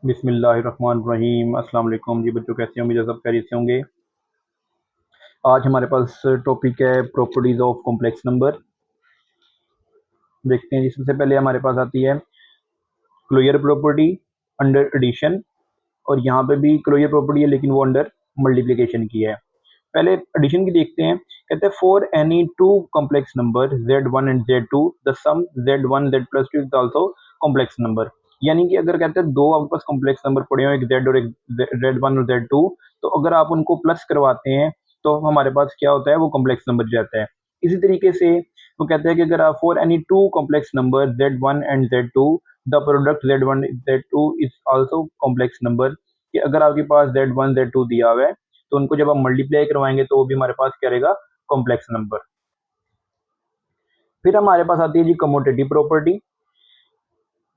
बिस्मिल्लाहिर्रहमानिर्रहीम। अस्सलाम वालेकुम जी बच्चों, कैसे हैं? उम्मीद है सब खैरियत से होंगे। आज हमारे पास टॉपिक है प्रॉपर्टीज ऑफ कॉम्प्लेक्स नंबर। देखते हैं जी, सबसे पहले हमारे पास आती है क्लोजर प्रॉपर्टी अंडर एडिशन, और यहाँ पे भी क्लोजर प्रॉपर्टी है लेकिन वो अंडर मल्टीप्लिकेशन की है। पहले एडिशन की देखते हैं। कहते हैं for any two complex number z1 and z2 the sum z1 z+2 is also complex number. यानी कि अगर कहते हैं दो आपके पास कॉम्प्लेक्स नंबर पड़े हो, एक z और एक z1 और z2, तो अगर आप उनको प्लस करवाते हैं तो हमारे पास क्या होता है, वो कॉम्प्लेक्स नंबर जाता है। इसी तरीके से वो कहते हैं कि अगर आप for any two complex number z1 and z2 the product z1 z2 is also complex number, कि अगर आपके पास z1 z2 दिया हुआ है तो उनको जब आप मल्टीप्लाई करवाएंगे तो वो भी हमारे पास क्या रहेगा, कॉम्प्लेक्स नंबर। फिर हमारे पास आती है जी कम्यूटेटिव प्रॉपर्टी।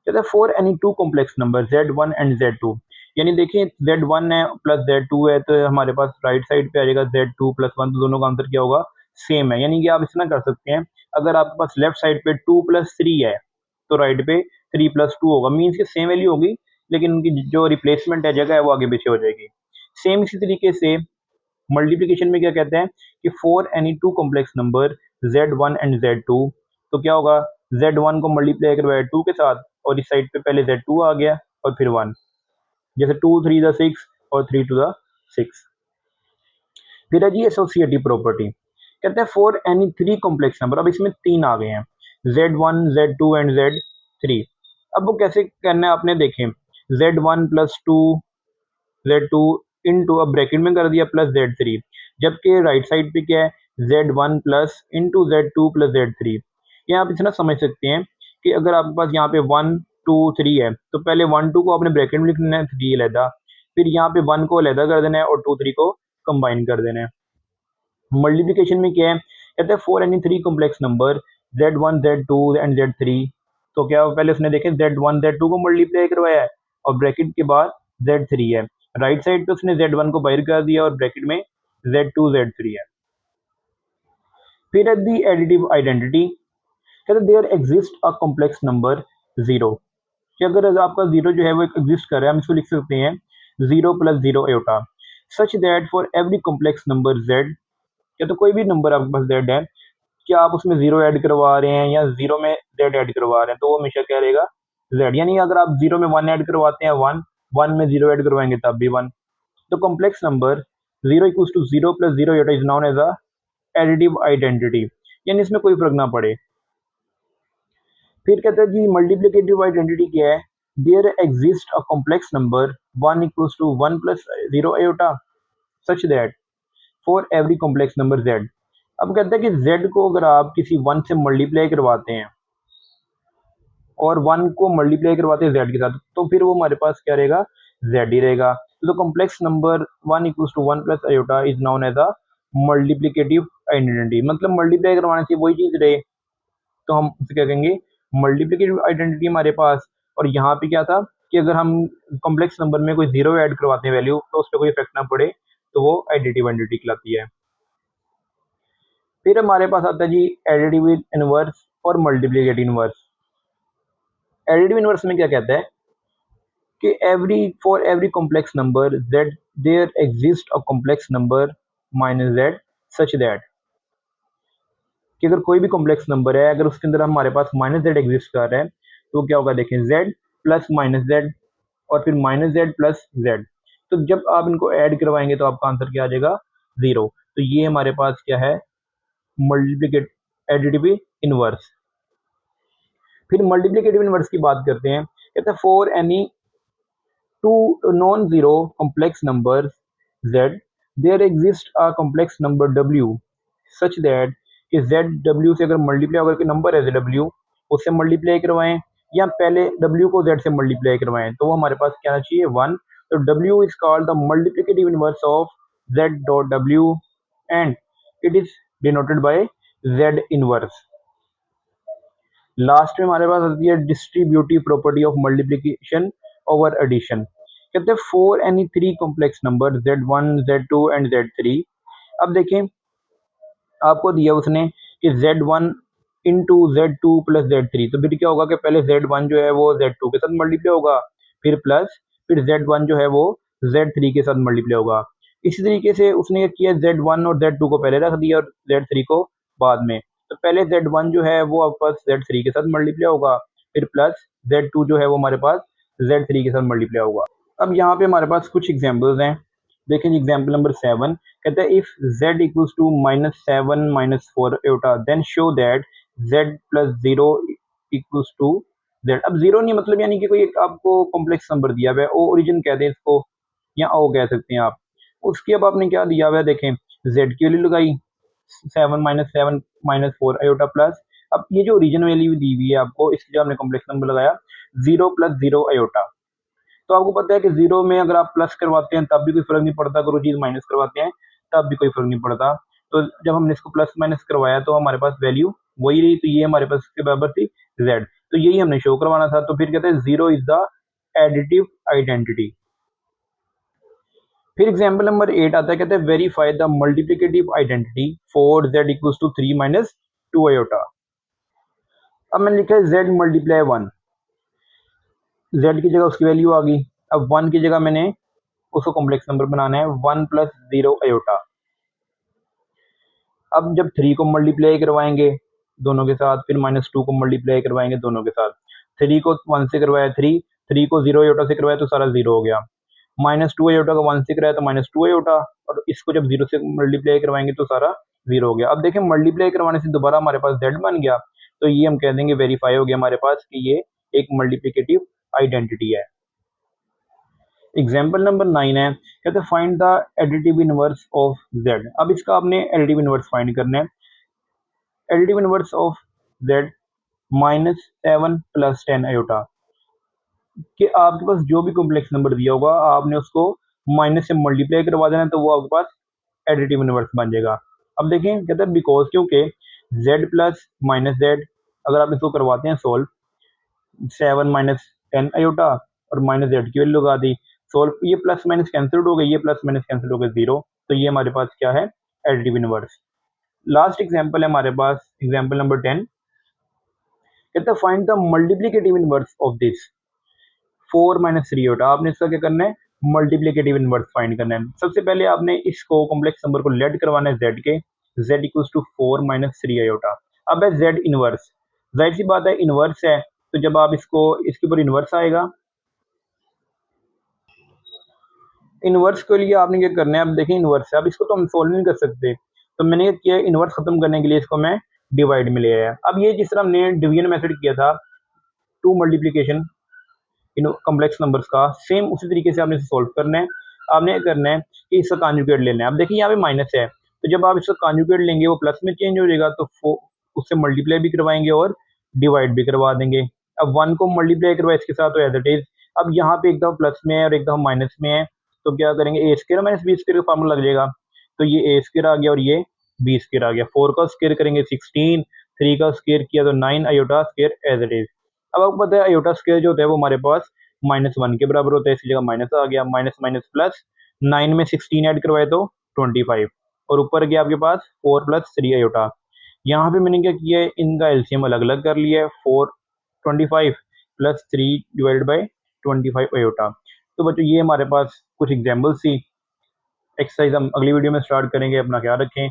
कहते हैं for any two complex number z1 and z2, यानी देखिए z1 है प्लस z2 है तो हमारे पास राइट साइड पे आ जाएगा z2 प्लस 1, तो दोनों का आंसर क्या होगा, सेम है। यानी कि आप इतना कर सकते हैं, अगर आपके पास लेफ्ट साइड पे 2 प्लस 3 है तो राइट पे 3 प्लस 2 होगा, मीन्स की सेम वैल्यू होगी, लेकिन उनकी जो रिप्लेसमेंट है जगह है वो आगे पीछे हो जाएगी। सेम इसी तरीके से मल्टीप्लिकेशन में क्या कहते हैं कि for any two complex number z1 and z2, तो क्या होगा, z1 को मल्टीप्लाई करवाया 2 के साथ और इस साइड पे पहले z2 आ गया और फिर 1, जैसे 2 3 द 6 और 3 टू द 6। फिर है जी एसोसिएटिव प्रॉपर्टी। कहते हैं for any three complex number, अब इसमें तीन आ गए हैं, z1 z2 एंड z3। अब वो कैसे करना है आपने देखें, z1 प्लस 2 z2 इंटू, अब ब्रैकेट में कर दिया, प्लस z3, जबकि राइट साइड पे क्या है, z1 plus into z2 plus z3। ये आप इतना समझ सकते हैं कि अगर आपके पास यहाँ पे 1 2 3 है तो पहले 1 2 को आपने ब्रैकेट में लिखना है, 3 अलहदा, फिर यहाँ पे 1 को अलहदा कर देना है और 2 3 को कंबाइन कर देना है। मल्टीप्लिकेशन में क्या है, कहते हैं for any three complex number z1 z2 and z3, तो क्या पहले उसने देखे z1 z2 को मल्टीप्लाई करवाया है और ब्रैकेट के बाद z3 है, राइट साइड पे उसने z1 को बाहर कर दिया और ब्रैकेट में z2 z3 है। फिर है दी एडिटिव आइडेंटिटी। कहते there exist a complex number zero, कि अगर आपका जीरो जो है वो एग्जिस्ट कर रहा है, हम इसको लिख सकते हैं zero plus zero eta, such that for every complex number z, या तो कोई भी नंबर आपके पास z है, क्या आप उसमें जीरो ऐड करवा रहे हैं या जीरो में z ऐड करवा रहे हैं, तो वो हमेशा क्या रहेगा, z। यानी अगर आप जीरो में 1 ऐड करवाते हैं 1, 1 में जीरो ऐड करवाएंगे तब भी 1। तो complex number zero equals to zero plus zero is known as a additive identity, यानी इसमें कोई फर्क ना पड़े। फिर कहते हैं जी मल्टीप्लिकेटिव आइडेंटिटी क्या है, there exist a complex number 1 equals to 1 plus zero eta, such that for every complex number z। अब कहते हैं कि z को अगर आप किसी 1 से मल्टीप्लाई करवाते हैं और 1 को मल्टीप्लाई करवाते हैं z के साथ, तो फिर वो हमारे पास क्या रहेगा, z ही रहेगा। तो complex number 1 equals to 1 plus iota is known as a multiplicative identity, मतलब मल्टीप्लाई करवाने से वही चीज रहे, तो हम उसे क्या कहेंगे, मल्टीप्लिकेटिव आइडेंटिटी हमारे पास। और यहाँ पे क्या था कि अगर हम कॉम्प्लेक्स नंबर में कोई जीरो ऐड करवाते हैं वैल्यू, तो उस पर कोई इफेक्ट ना पड़े, तो वो एडिटिव आइडेंटिटी कहलाती है। फिर हमारे पास आता है जी एडिटिव इनवर्स और मल्टीप्लिकेटिव इनवर्स। एडिटिव इनवर्स में क्या कहता है कि every for every complex number z there exist a complex number minus z, such that, कि अगर कोई भी कॉम्प्लेक्स नंबर है, अगर उसके अंदर हमारे पास माइनस z एग्जिस्ट कर रहा है, तो क्या होगा, देखें z प्लस माइनस z और फिर माइनस z प्लस z, तो जब आप इनको ऐड करवाएंगे तो आपका आंसर क्या आ जाएगा, जीरो। तो ये हमारे पास क्या है, मल्टीप्लिकेट एडिटिव इनवर्स। फिर मल्टीप्लिकेटिव इनवर्स की बात करते हैं। कहते हैं for any two non zero complex number z there exist a complex number w, such that कि z w से अगर मल्टीप्लाई, अगर कोई नंबर है w उससे मल्टीप्लाई करवाएं या पहले w को z से मल्टीप्लाई करवाएं, तो वो हमारे पास क्या आना चाहिए, 1। तो w is called the multiplicative inverse of z dot w and it is denoted by z inverse. Last में हमारे पास आती है distributive property of multiplication over addition. कहते हैं for any three complex number z1 z2 and z3। अब देखें, आपको दिया उसने कि z1 into z2 plus z3, तो फिर क्या होगा कि पहले z1 जो है वो z2 के साथ मल्टीप्लाई होगा, फिर प्लस फिर Z1 जो है वो Z3 के साथ मल्टीप्लाई होगा। इसी तरीके से उसने ये किया, Z1 और Z2 को पहले रख दिया और Z3 को बाद में। तो पहले Z1 जो है वो आपके पास Z3 के साथ मल्टीप्लाई होगा, फिर प्लस Z2 जो है वो हमारे पास Z3 के साथ मल्टीप्लाई होगा। अब यहाँ पे हमारे पास कुछ एग्जांपल्स हैं। देखें एग्जांपल नंबर 7 कहता है इफ Z इक्वल्स टू -7 -4 एटा then show that Z plus 0 equals to Z। अब जीरो नहीं मतलब यानी कि कोई एक आपको कॉम्प्लेक्स नंबर दिया हुआ है, ओ ओरिजिन कहते हैं इसको या ओ कह सकते हैं आप। उसकी अब आपने क्या दिया हुआ है, देखें Z की वैल्यू लगाई 7 - 7 - 4 आयोटा प्लस, अब ये जो ओरिजिन वैल्यू दी हुई है आपको इसकी जगह आपने कॉम्प्लेक्स नंबर लगाया 0 + 0 आयोटा। तो आपको पता है कि जीरो में अगर आप प्लस करवाते हैं तब भी कोई फर्क नहीं पड़ता, अगर वो चीज़ माइनस करवाते हैं तब भी कोई फर्क नहीं पड़ता। तो जब हमने इसको प्लस माइनस करवाया तो हमारे पास वैल्यू वही रही, तो ये हमारे पास इसके बराबर थी Z। तो यही हमने शो करवाना था। तो फिर कहते हैं zero is the additive identity. फिर एग्जाम्पल नंबर 8 आता है, कहते हैं verify the multiplicative identity for Z equals to 3 - 2 iota. अब मैंने लिखा है Z मल्टीप्लाई 1, Z की जगह उसकी वैल्यू आ गई। अब 1 की जगह मैंने उसको कॉम्प्लेक्स नंबर बनाना है 1 + 0 आयोटा। अब जब 3 को मल्टीप्लाई करवाएंगे दोनों के साथ, फिर -2 को मल्टीप्लाई करवाएंगे दोनों के साथ। 3 को 1 से करवाया 3, 3 को 0 आयोटा से करवाया तो सारा 0 हो गया। -2 आयोटा को 1 से कराया तो -2 आयोटा, और इसको जब 0 से मल्टीप्लाई करवाएंगे तो सारा 0 हो गया। अब देखें मल्टीप्लाई करवाने से दोबारा हमारे पास Z बन गया, तो ये हम कह देंगे वेरीफाई हो गया हमारे पास कि ये एक मल्टीप्लिकेटिव आइडेंटिटी है। एग्जाम्पल नंबर 9 है, कहते हैं find the additive inverse of Z। अब इसका आपने एडिटिव इनवर्स फाइंड करना है। Additive inverse of Z -7 + 10 iota, कि आपके पास जो भी कॉम्प्लेक्स नंबर दिया होगा आपने उसको माइनस से मल्टीप्लाई करवा देना, तो वो आपके पास एडिटिव इनवर्स बन जाएगा। अब देखें कहते हैं बिकॉज क्योंकि Z प्लस माइनस Z, अगर आप इसको करवाते हैं सोल्व 7 - 10 आयोटा और -Z की वैल्यू लगा दी, सोल्व, ये प्लस माइनस कैंसिल हो गए, ये प्लस माइनस कैंसिल हो गए 0। तो ये हमारे पास क्या है, एडिटिव इनवर्स। लास्ट एग्जांपल है हमारे पास एग्जांपल नंबर 10, कहता है find the multiplicative inverse of this 4 - 3 iota. आपने इसका क्या करना है, मल्टीप्लिकेटिव इनवर्स फाइंड करना है। सबसे पहले आपने इसको कॉम्प्लेक्स नंबर को लेट करवाना है Z के, Z इक्वल्स टू 4 - 3 आयोटा। अब है Z इनवर्स, जाहिर सी बात है इनवर्स है, तो जब आप इसको इसके ऊपर इनवर्स आएगा, इनवर्स के लिए आपने क्या करना है, अब देखिए इनवर्स है, अब इसको तो हम सोल्व नहीं कर सकते, तो मैंने क्या किया इनवर्स खत्म करने के लिए इसको मैं डिवाइड में ले आया। अब ये जिस तरह हमने डिवीजन मेथड किया था, to multiplication in complex numbers का, सेम उसी तरीके से आपने इसे सोल्व करना है। आपने क्या करना है कि इसका कॉन्जुगेट लेना है। अब देखिए यहाँ पे माइनस है, तो जब आप इसका कॉन्जुगेट लेंगे वो प्लस में चेंज हो जाएगा, तो उससे मल्टीप्लाई भी करवाएंगे और डिवाइड भी करवा देंगे। अब 1 को मल्टीप्लाई करवाए इसके साथ तो एज इट इज। अब यहाँ पे एक दफ़ा प्लस में है और एक दफ़ा माइनस में है, तो क्या करेंगे ए स्क्वायर माइनस बी स्क्वायर का फार्मूला लग जाएगा, तो ये ए स्क्वायर आ गया और ये बी स्क्वायर आ गया। 4 का स्क्वायर करेंगे 16, 3 का स्क्वायर किया तो 9 iota square as it is. अब आपको पता है आयोटा स्क्वायर जो होता है वो हमारे पास -1 के बराबर होता है, इसकी जगह माइनस आ गया, माइनस माइनस प्लस, 9 में 16 ऐड करवाए तो 25, और ऊपर गया आपके पास 4 + 3 आयोटा। यहाँ पे मैंने क्या किया है, इनका एलसीएम अलग अलग कर लिया है, 425 + 3 डिवाइडेड बाई 25 आयोटा। तो बच्चों ये हमारे पास कुछ एग्जाम्पल्स थी। एक्सरसाइज हम अगली वीडियो में स्टार्ट करेंगे। अपना ख्याल रखें।